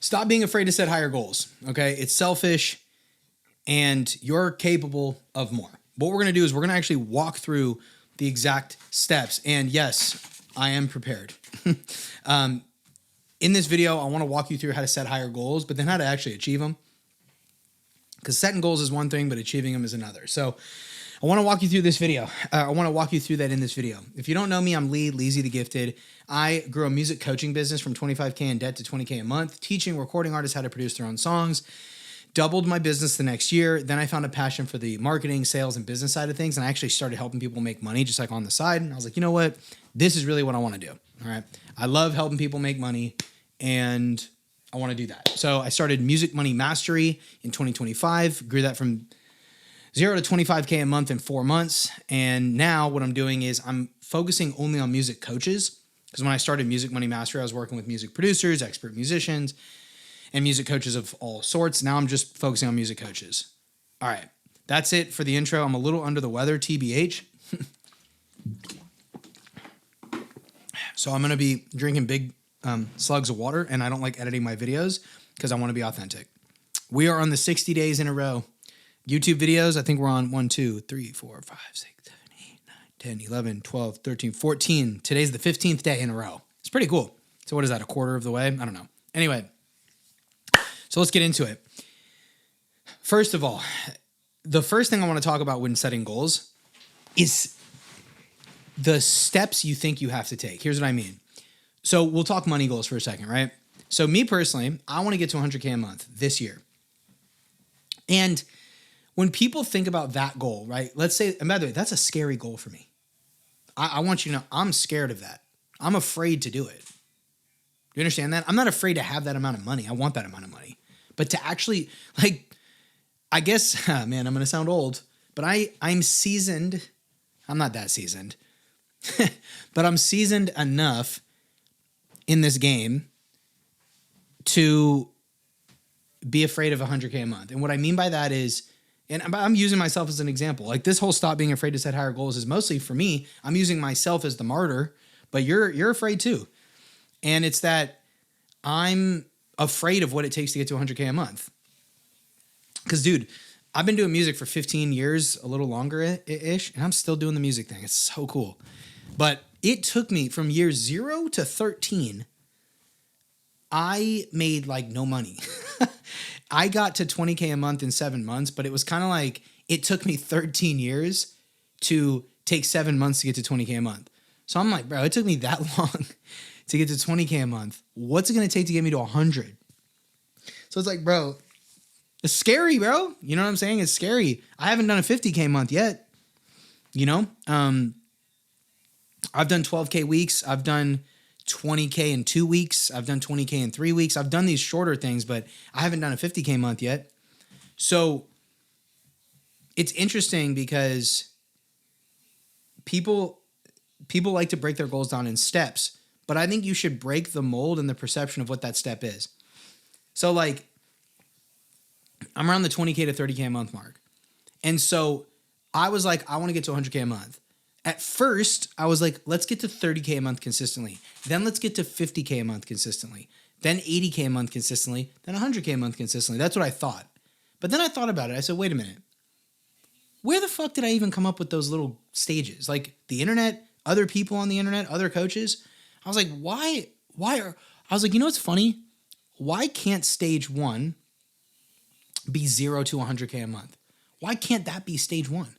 Stop being afraid to set higher goals. Okay. It's selfish and you're capable of more. What we're going to do is we're going to actually walk through the exact steps. And yes, I am prepared. In this video, I want to walk you through how to set higher goals, but then how to actually achieve them. Because setting goals is one thing, but achieving them is another. So I want to walk you through this video. I want to walk you through that in this video. If you don't know me, I'm Lee, Leezy the Gifted. I grew a music coaching business from $25K in debt to $20K a month, teaching recording artists how to produce their own songs. Doubled my business the next year. Then I found a passion for the marketing, sales, and business side of things. And I actually started helping people make money just like on the side. And I was like, you know what? This is really what I want to do. All right. I love helping people make money and I want to do that. So I started Music Money Mastery in 2025, grew that from 0 to 25K a month in 4 months. And now what I'm doing is I'm focusing only on music coaches. Because when I started Music Money Mastery, I was working with music producers, expert musicians, and music coaches of all sorts. Now I'm just focusing on music coaches. All right. That's it for the intro. I'm a little under the weather, TBH. So I'm going to be drinking big slugs of water, and I don't like editing my videos because I want to be authentic. We are on the 60 days in a row. YouTube videos, I think we're on 1, 2, 3, 4, 5, 6, 7, 8, 9, 10, 11, 12, 13, 14. Today's the 15th day in a row. It's pretty cool. So what is that, a quarter of the way? I don't know. Anyway, so let's get into it. First of all, the first thing I want to talk about when setting goals is the steps you think you have to take. Here's what I mean. So we'll talk money goals for a second, right? So me personally, I want to get to 100K a month this year. And when people think about that goal, right? Let's say, and by the way, that's a scary goal for me. I want you to know I'm scared of that. I'm afraid to do it. You understand that? I'm not afraid to have that amount of money. I want that amount of money. But to actually, like, I guess, man, I'm going to sound old, but I'm seasoned. I'm not that seasoned, but I'm seasoned enough in this game to be afraid of 100K a month. And what I mean by that is, and I'm using myself as an example, like this whole stop being afraid to set higher goals is mostly for me. I'm using myself as the martyr, but you're afraid too. And it's that I'm afraid of what it takes to get to 100K a month. Because, dude, I've been doing music for 15 years, a little longer-ish, and I'm still doing the music thing. It's so cool. But it took me from year 0 to 13, I made like no money. I got to 20K a month in 7 months, but it was kind of like it took me 13 years to take 7 months to get to 20K a month. So I'm like, bro, it took me that long to get to 20K a month. What's it going to take to get me to 100? So it's like, bro, it's scary, bro. You know what I'm saying? It's scary. I haven't done a 50K a month yet. You know, I've done 12K weeks. I've done 20K in 2 weeks. I've done 20K in 3 weeks. I've done these shorter things, but I haven't done a 50K a month yet. So it's interesting because people like to break their goals down in steps, but I think you should break the mold and the perception of what that step is. So like, I'm around the 20K to 30K a month mark. And so I was like, I want to get to 100K a month. At first, I was like, let's get to 30K a month consistently. Then let's get to 50K a month consistently. Then 80K a month consistently. Then 100K a month consistently. That's what I thought. But then I thought about it. I said, wait a minute. Where the fuck did I even come up with those little stages? Like the internet, other people on the internet, other coaches. I was like, I was like, you know what's funny? Why can't stage 1 be 0 to 100K a month? Why can't that be stage 1?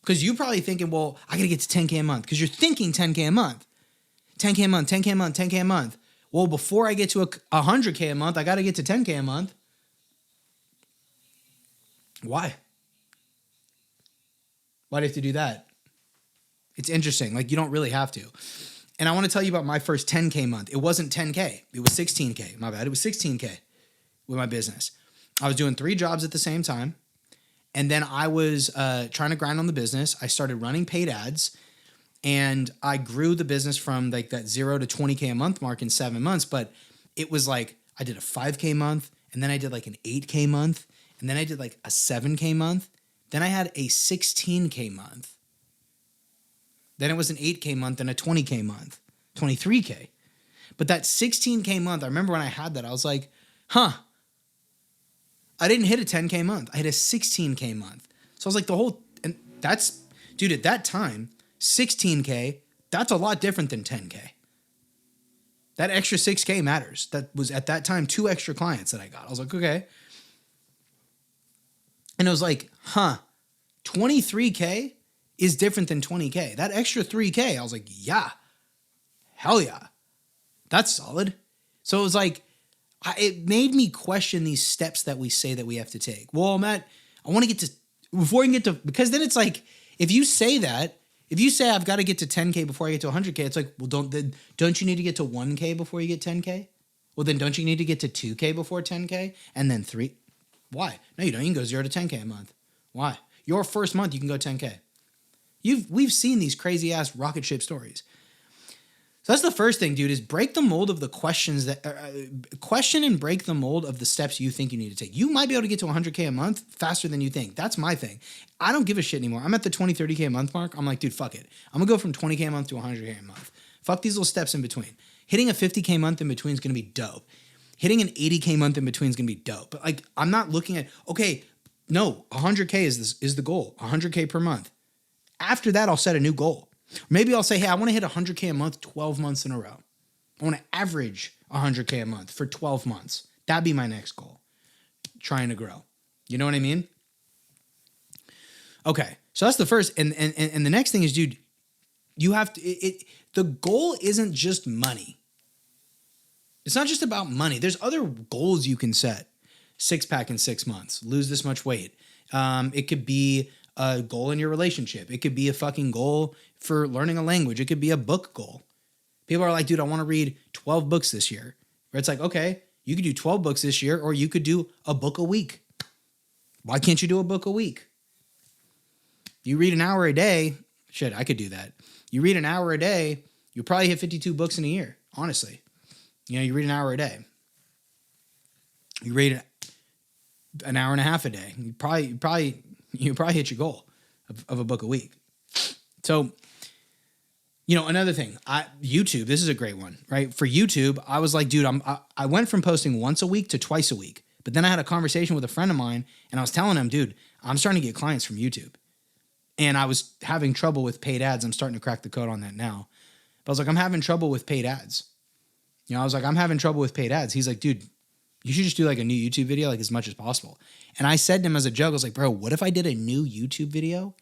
Because you're probably thinking, well, I got to get to 10K a month because you're thinking 10K a month. 10K a month, 10K a month, 10K a month. Well, before I get to 100K a month, I got to get to 10K a month. Why? Why do you have to do that? It's interesting. Like, you don't really have to. And I want to tell you about my first 10K month. It wasn't 10K. It was 16K. My bad. It was 16K with my business. I was doing 3 jobs at the same time. And then I was trying to grind on the business. I started running paid ads. And I grew the business from like that 0 to 20K a month mark in 7 months. But it was like I did a 5K month. And then I did like an 8K month. And then I did like a 7K month. Then I had a 16K month. Then it was an 8K month and a 20K month, 23K. But that 16K month, I remember when I had that, I was like, huh, I didn't hit a 10K month. I hit a 16K month. So I was like, and that's, dude, at that time, 16K, that's a lot different than 10K. That extra 6K matters. That was at that time 2 extra clients that I got. I was like, okay. And it was like, 23K is different than 20K. That extra 3K, I was like, yeah, hell yeah. That's solid. So it was like, it made me question these steps that we say that we have to take. Well, Matt, I want to get to, before you can get to, because then it's like, if you say I've got to get to 10K before I get to 100K, it's like, well, don't you need to get to 1K before you get 10K? Well, then don't you need to get to 2K before 10K? And then 3? Why? No, you don't. You can go 0 to 10K a month. Why? Your first month, you can go 10K. We've seen these crazy ass rocket ship stories. So that's the first thing, dude, is break the mold of the questions question and break the mold of the steps you think you need to take. You might be able to get to 100K a month faster than you think. That's my thing. I don't give a shit anymore. I'm at the 20, 30K a month mark. I'm like, dude, fuck it. I'm gonna go from 20K a month to 100K a month. Fuck these little steps in between. Hitting a 50K month in between is gonna be dope. Hitting an 80K month in between is gonna be dope. But like, I'm not looking at, okay, no, 100K is the goal. 100K per month. After that, I'll set a new goal. Maybe I'll say, hey, I want to hit 100K a month 12 months in a row. I want to average 100K a month for 12 months. That'd be my next goal. Trying to grow. You know what I mean? Okay, so that's the first. And the next thing is, dude, you have to, the goal isn't just money. It's not just about money. There's other goals you can set. 6-pack in 6 months. Lose this much weight. It could be a goal in your relationship. It could be a fucking goal for learning a language. It could be a book goal. People are like, dude, I want to read 12 books this year. Where it's like, okay, you could do 12 books this year, or you could do a book a week. Why can't you do a book a week? You read an hour a day. Shit, I could do that. You read an hour a day, you'll probably hit 52 books in a year, honestly. You know, you read an hour a day. You read an hour and a half a day. You probably hit your goal of a book a week. So, you know, another thing, YouTube, this is a great one, right? For YouTube, I was like, dude, I went from posting once a week to twice a week. But then I had a conversation with a friend of mine and I was telling him, dude, I'm starting to get clients from YouTube. And I was having trouble with paid ads. I'm starting to crack the code on that now. But I was like, I'm having trouble with paid ads. You know, I was like, I'm having trouble with paid ads. He's like, dude, you should just do like a new YouTube video, like as much as possible. And I said to him as a joke, I was like, bro, what if I did a new YouTube video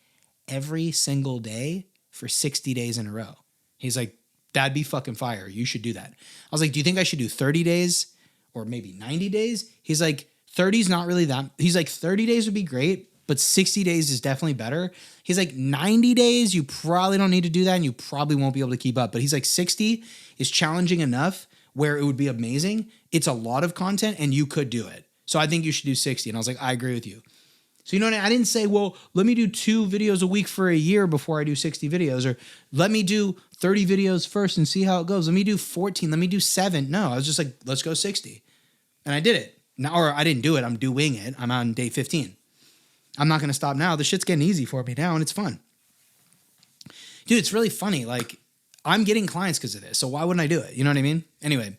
every single day for 60 days in a row? He's like, that'd be fucking fire. You should do that. I was like, do you think I should do 30 days or maybe 90 days? He's like, 30 is not really that. He's like, 30 days would be great, but 60 days is definitely better. He's like, 90 days, you probably don't need to do that and you probably won't be able to keep up. But he's like, 60 is challenging enough where it would be amazing. It's a lot of content and you could do it. So I think you should do 60. And I was like, I agree with you. So, you know what I mean? I didn't say, well, let me do 2 videos a week for a year before I do 60 videos, or let me do 30 videos first and see how it goes. Let me do 14. Let me do 7. No, I was just like, let's go 60. And I did it. Now, or I didn't do it. I'm doing it. I'm on day 15. I'm not going to stop now. The shit's getting easy for me now and it's fun. Dude, it's really funny. Like, I'm getting clients because of this. So why wouldn't I do it? You know what I mean? Anyway,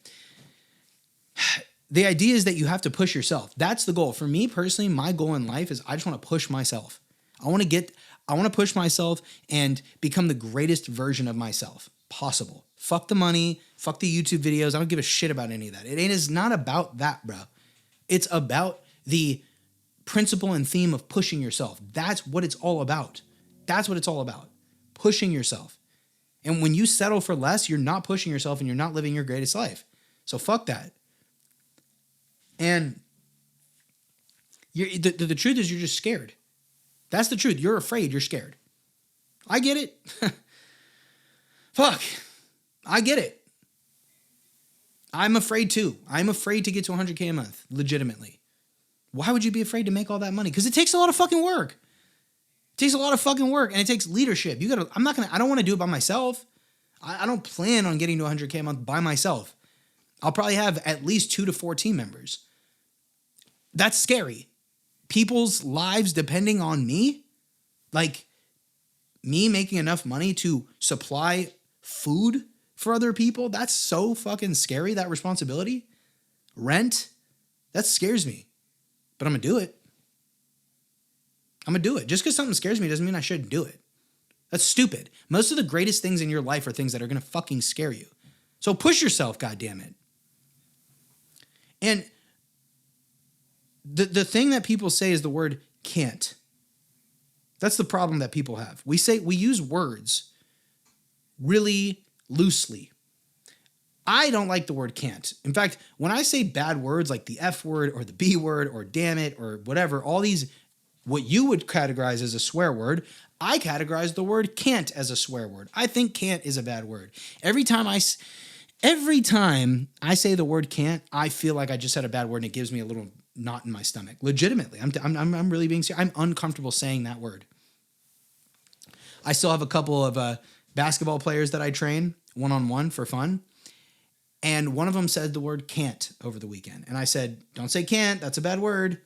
the idea is that you have to push yourself. That's the goal. For me personally, my goal in life is I just want to push myself. I want to push myself and become the greatest version of myself possible. Fuck the money. Fuck the YouTube videos. I don't give a shit about any of that. It is not about that, bro. It's about the principle and theme of pushing yourself. That's what it's all about. That's what it's all about. Pushing yourself. And when you settle for less, you're not pushing yourself and you're not living your greatest life. So fuck that. And the truth is you're just scared. That's the truth. You're afraid. You're scared. I get it. Fuck. I get it. I'm afraid too. I'm afraid to get to 100K a month, legitimately. Why would you be afraid to make all that money? Because it takes a lot of fucking work. It takes a lot of fucking work and it takes leadership. I don't want to do it by myself. I don't plan on getting to 100K a month by myself. I'll probably have at least 2 to 4 team members. That's scary. People's lives depending on me, like me making enough money to supply food for other people, that's so fucking scary, that responsibility. Rent, that scares me. But I'm going to do it. I'm going to do it. Just because something scares me doesn't mean I shouldn't do it. That's stupid. Most of the greatest things in your life are things that are going to fucking scare you. So push yourself, goddammit. And the thing that people say is the word can't. That's the problem that people have. We use words really loosely. I don't like the word can't. In fact, when I say bad words like the F word or the B word or damn it or whatever, all these, what you would categorize as a swear word, I categorize the word can't as a swear word. I think can't is a bad word. Every time I say the word can't, I feel like I just said a bad word and it gives me a little knot in my stomach. Legitimately, I'm really being serious. I'm uncomfortable saying that word. I still have a couple of basketball players that I train one-on-one for fun. And one of them said the word can't over the weekend. And I said, don't say can't. That's a bad word.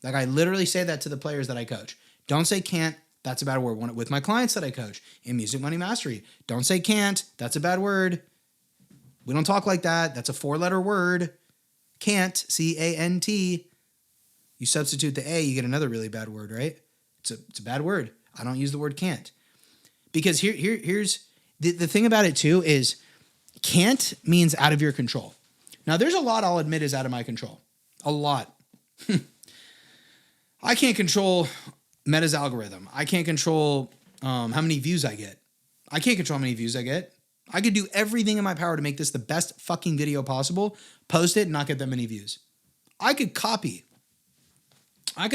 Like I literally say that to the players that I coach. Don't say can't. That's a bad word. With my clients that I coach in Music Money Mastery. Don't say can't. That's a bad word. We don't talk like that. That's a 4-letter word. Can't, C-A-N-T. You substitute the A, you get another really bad word, right? It's a bad word. I don't use the word can't. Because here's the thing about it too is can't means out of your control. Now there's a lot I'll admit is out of my control. A lot. I can't control Meta's algorithm. I can't control how many views I get. I can't control how many views I get. I could do everything in my power to make this the best fucking video possible, post it, and not get that many views. I could copy. I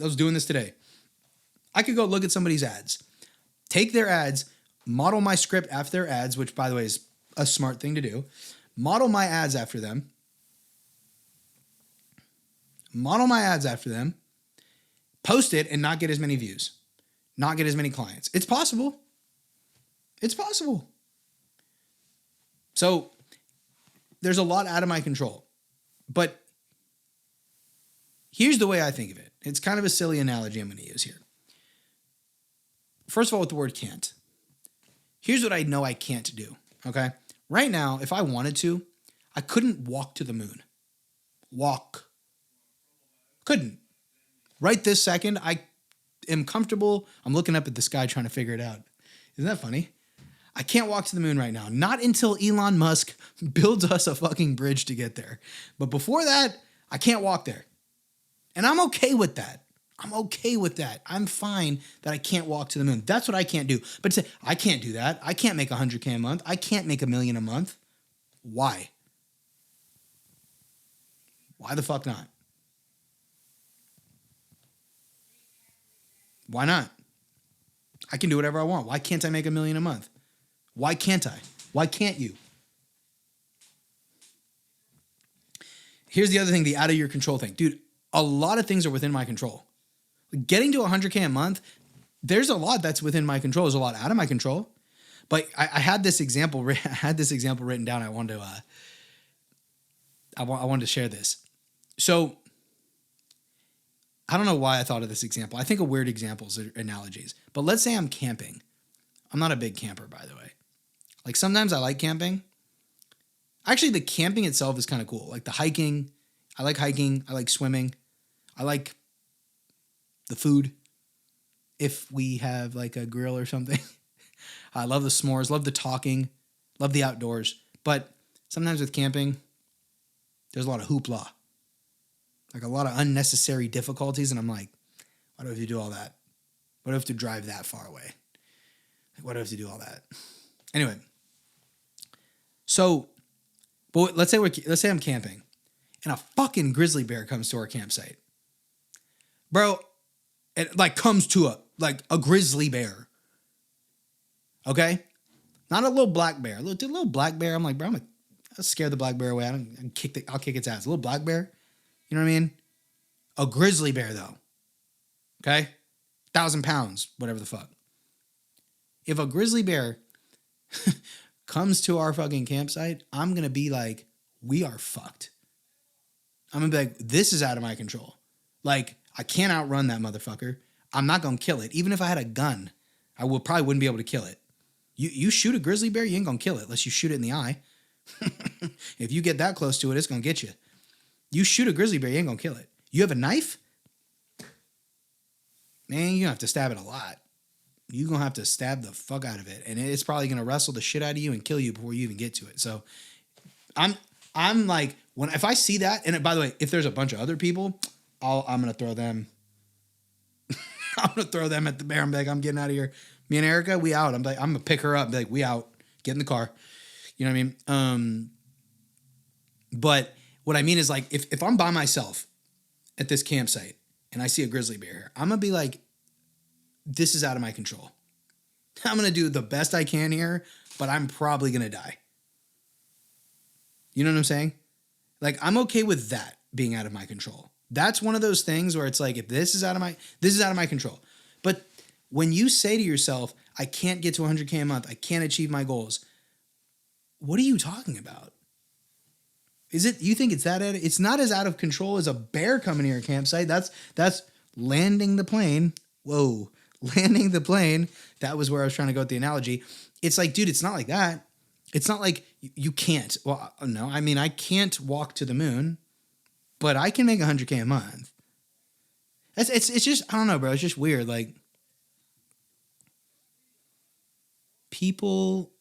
was doing this today. I could go look at somebody's ads, take their ads, model my script after their ads, which by the way is a smart thing to do. Model my ads after them. Post it and not get as many views. Not get as many clients. It's possible. It's possible. So there's a lot out of my control. But here's the way I think of it. It's kind of a silly analogy I'm going to use here. First of all, with the word can't. Here's what I know I can't do, okay? Right now, if I wanted to, I couldn't walk to the moon. Couldn't. Right this second, I am comfortable. I'm looking up at the sky trying to figure it out. Isn't that funny? I can't walk to the moon right now. Not until Elon Musk builds us a fucking bridge to get there. But before that, I can't walk there. And I'm okay with that. I'm fine that I can't walk to the moon. That's what I can't do. But to say, I can't do that. I can't make $100K a month. I can't make $1 million a month. Why? Why the fuck not? Why not? I can do whatever I want. Why can't I make $1 million a month? Why can't I? Why can't you? Here's the other thing, the out of your control thing. Dude, a lot of things are within my control. Getting to $100K a month, there's a lot that's within my control. There's a lot out of my control. But I had this example. Written down. I wanted to share this. So I don't know why I thought of this example. I think of weird examples or analogies. But let's say I'm camping. I'm not a big camper, by the way. Like sometimes I like camping. Actually, the camping itself is kind of cool. Like the hiking. I like hiking. I like swimming. I like the food. If we have like a grill or something. I love the s'mores. Love the talking. Love the outdoors. But sometimes with camping, there's a lot of hoopla. Like a lot of unnecessary difficulties. And I'm like, why do I have to do all that? Why do I have to drive that far away? Like, why do I have to do all that? Anyway. So, but let's say I'm camping and a fucking grizzly bear comes to our campsite. Bro, it like comes to a grizzly bear. Okay? Not a little black bear. A little black bear. I'm like, bro, I'll scare the black bear away. I'll kick its ass. A little black bear. You know what I mean? A grizzly bear, though. Okay? 1,000 pounds, whatever the fuck. If a grizzly bear comes to our fucking campsite, I'm going to be like, we are fucked. I'm going to be like, this is out of my control. Like, I can't outrun that motherfucker. I'm not going to kill it. Even if I had a gun, I probably wouldn't be able to kill it. You shoot a grizzly bear, you ain't gonna kill it unless you shoot it in the eye. If you get that close to it, it's gonna get you. You shoot a grizzly bear, you ain't gonna kill it. You have a knife? Man, you're gonna have to stab it a lot. You're gonna have to stab the fuck out of it. And it's probably gonna wrestle the shit out of you and kill you before you even get to it. So I'm like, if I see that, and by the way, if there's a bunch of other people, I'm gonna throw them. I'm gonna throw them at the bear. I'm like, I'm getting out of here. Me and Erica, we out. I'm gonna pick her up. Be like, we out. Get in the car. You know what I mean? But what I mean is like, if I'm by myself at this campsite and I see a grizzly bear, I'm gonna be like, this is out of my control. I'm gonna do the best I can here, but I'm probably gonna die. You know what I'm saying? Like, I'm okay with that being out of my control. That's one of those things where it's like, if this is out of my control. But when you say to yourself, I can't get to 100K a month, I can't achieve my goals, what are you talking about? You think it's that? It's not as out of control as a bear coming to your campsite. That's landing the plane. Whoa, landing the plane. That was where I was trying to go with the analogy. It's like, dude, it's not like that. It's not like you can't. Well, no, I mean, I can't walk to the moon, but I can make 100K a month. It's just, I don't know, bro. It's just weird. Like, people,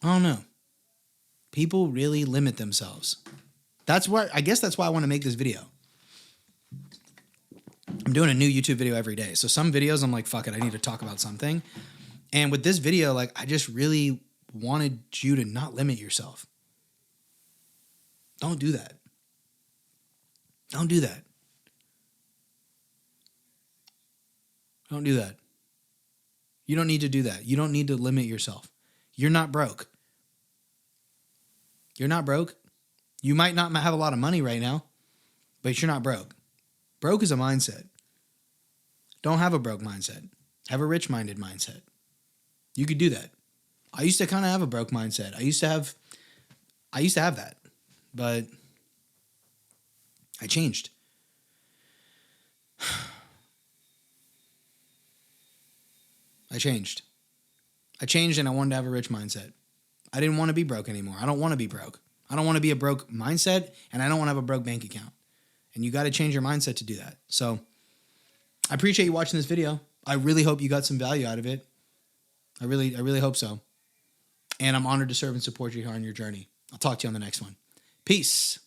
I don't know. People really limit themselves. I guess that's why I want to make this video. I'm doing a new YouTube video every day. So some videos I'm like, fuck it, I need to talk about something. And with this video, like, I just really wanted you to not limit yourself. Don't do that. Don't do that. Don't do that. You don't need to do that. You don't need to limit yourself. You're not broke. You're not broke. You might not have a lot of money right now, but you're not broke. Broke is a mindset. Don't have a broke mindset. Have a rich-minded mindset. You could do that. I used to kind of have a broke mindset. I used to have that, but I changed. I changed and I wanted to have a rich mindset. I didn't want to be broke anymore. I don't want to be broke. I don't want to be a broke mindset, and I don't want to have a broke bank account. And you got to change your mindset to do that. So I appreciate you watching this video. I really hope you got some value out of it. I really hope so. And I'm honored to serve and support you here on your journey. I'll talk to you on the next one. Peace.